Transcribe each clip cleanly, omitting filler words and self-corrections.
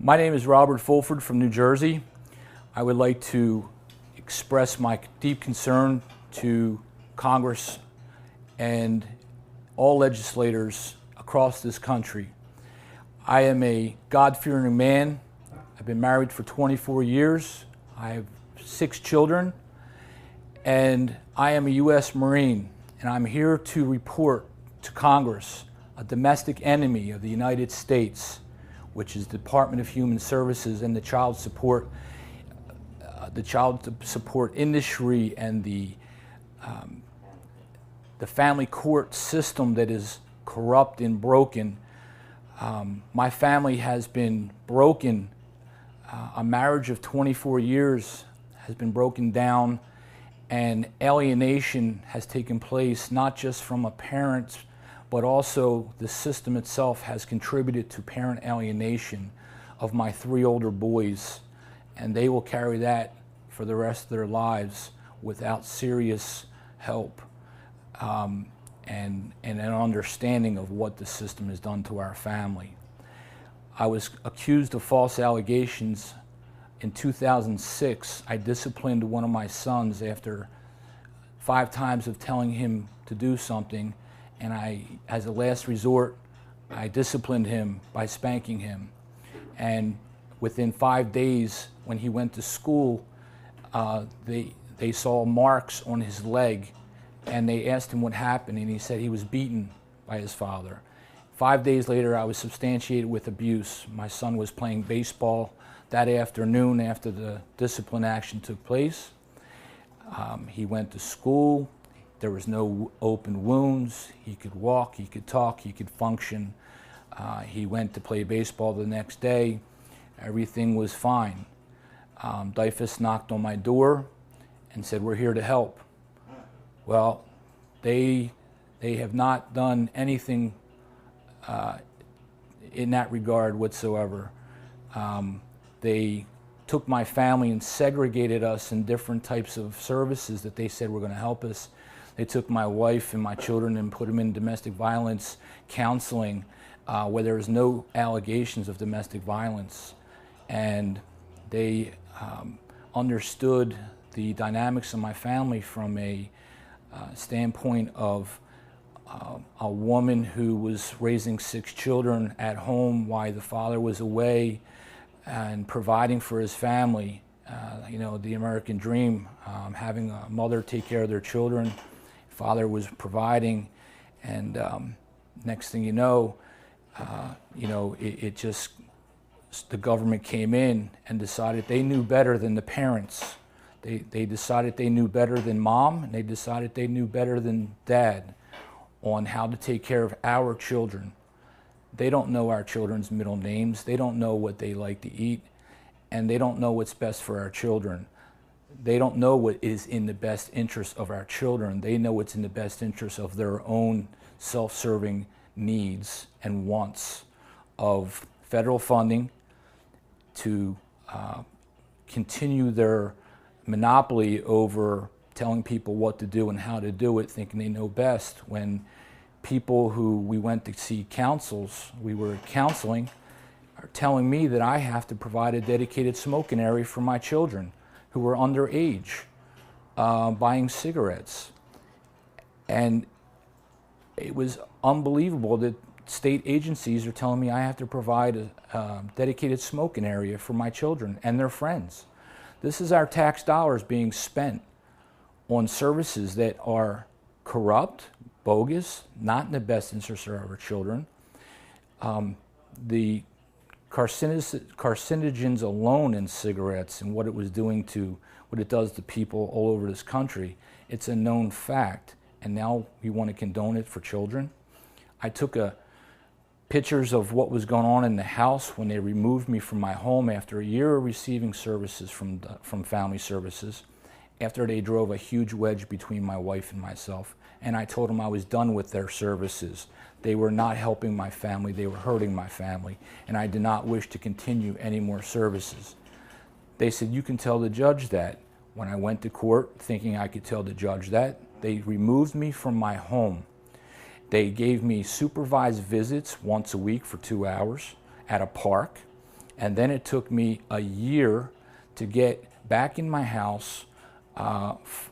My name is Robert Fulford from New Jersey. I would like to express my deep concern to Congress and all legislators across this country. I am a God-fearing man. I've been married for 24 years. I have 6 children, and I am a U.S. Marine, and I'm here to report to Congress a domestic enemy of the United States, which is the Department of Human Services and the child support industry and the family court system that is corrupt and broken. My family has been broken. A marriage of 24 years has been broken down, and alienation has taken place not just from a parent, but also the system itself has contributed to parent alienation of my 3 older boys, and they will carry that for the rest of their lives without serious help and an understanding of what the system has done to our family. I was accused of false allegations. In 2006, I disciplined one of my sons after 5 times of telling him to do something, and as a last resort, I disciplined him by spanking him. And within 5 days, when he went to school, they saw marks on his leg, and they asked him what happened, and he said he was beaten by his father. 5 days later, I was substantiated with abuse. My son was playing baseball that afternoon after the discipline action took place. He went to school. There was no open wounds. He could walk, he could talk, he could function. He went to play baseball the next day. Everything was fine. DYFS knocked on my door and said, "We're here to help." Well, they have not done anything in that regard whatsoever. They took my family and segregated us in different types of services that they said were going to help us. They took my wife and my children and put them in domestic violence counseling where there was no allegations of domestic violence. And they understood the dynamics of my family from a standpoint of a woman who was raising 6 children at home while the father was away and providing for his family. The American dream, having a mother take care of their children. Father was providing, and next thing you know, the government came in and decided they knew better than the parents. They decided they knew better than mom, and they decided they knew better than dad on how to take care of our children. They don't know our children's middle names. They don't know what they like to eat, and they don't know what's best for our children. They don't know what is in the best interest of our children. They know what's in the best interest of their own self-serving needs and wants of federal funding to continue their monopoly over telling people what to do and how to do it, thinking they know best, when people who we went to see we were counseling, are telling me that I have to provide a dedicated smoking area for my children who were underage, buying cigarettes. And it was unbelievable that state agencies are telling me I have to provide a dedicated smoking area for my children and their friends. This is our tax dollars being spent on services that are corrupt, bogus, not in the best interest of our children. The carcinogens alone in cigarettes and what it does to people all over this country, it's a known fact, and now we want to condone it for children. I took pictures of what was going on in the house when they removed me from my home after a year of receiving services from Family Services, after they drove a huge wedge between my wife and myself, and I told them I was done with their services. They were not helping my family, they were hurting my family, and I did not wish to continue any more services. They said, "You can tell the judge that." When I went to court thinking I could tell the judge that, they removed me from my home. They gave me supervised visits once a week for 2 hours at a park, And then it took me a year to get back in my house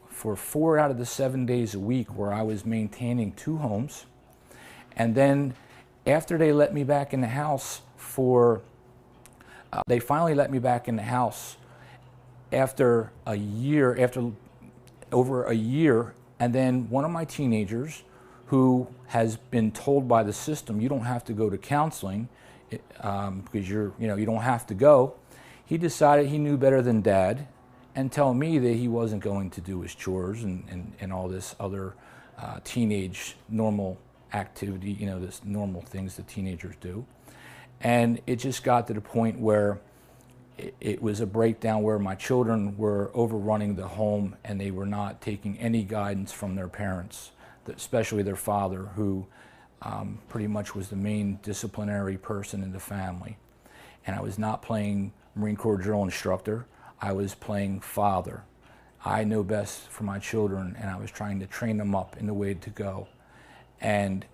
for 4 out of the 7 days a week, where I was maintaining 2 homes. And then after they let me back in the house they finally let me back in the house after over a year, and then one of my teenagers, who has been told by the system, you don't have to go to counseling because you don't have to go, he decided he knew better than Dad and tell me that he wasn't going to do his chores and all this other teenage normal activity, this normal things that teenagers do. And it just got to the point where it was a breakdown where my children were overrunning the home and they were not taking any guidance from their parents, especially their father, who pretty much was the main disciplinary person in the family. And I was not playing Marine Corps drill instructor, I was playing father. I know best for my children, and I was trying to train them up in the way to go. And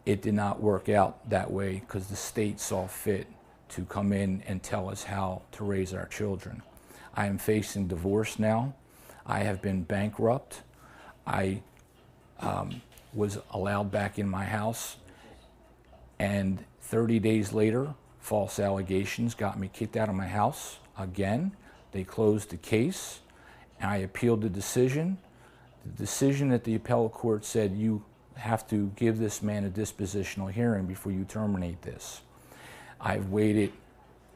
it did not work out that way because the state saw fit to come in and tell us how to raise our children. I am facing divorce now. I have been bankrupt. I was allowed back in my house, and 30 days later, false allegations got me kicked out of my house again. They closed the case, and I appealed the decision. The decision at the appellate court said, you have to give this man a dispositional hearing before you terminate this. I've waited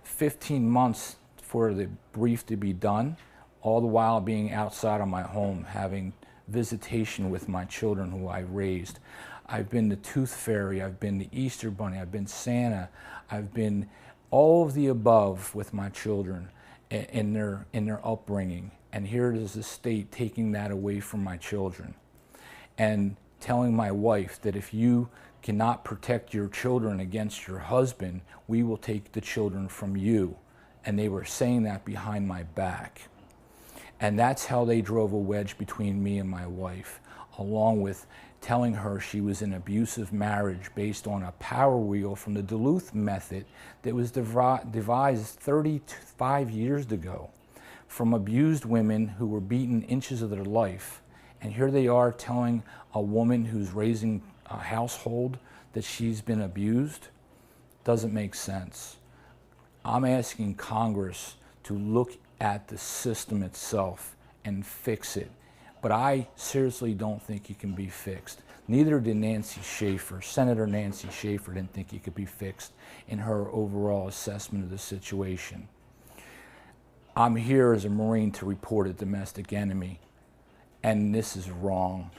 15 months for the brief to be done, all the while being outside of my home, having visitation with my children who I raised. I've been the Tooth Fairy, I've been the Easter Bunny, I've been Santa, I've been all of the above with my children in their upbringing. And here it is the state taking that away from my children and telling my wife that if you cannot protect your children against your husband, we will take the children from you. And they were saying that behind my back. And that's how they drove a wedge between me and my wife, along with telling her she was in an abusive marriage based on a power wheel from the Duluth method that was devised 35 years ago from abused women who were beaten inches of their life. And here they are telling a woman who's raising a household that she's been abused. Doesn't make sense. I'm asking Congress to look at the system itself and fix it. But I seriously don't think it can be fixed. Neither did Nancy Schaefer. Senator Nancy Schaefer didn't think it could be fixed in her overall assessment of the situation. I'm here as a Marine to report a domestic enemy, and this is wrong.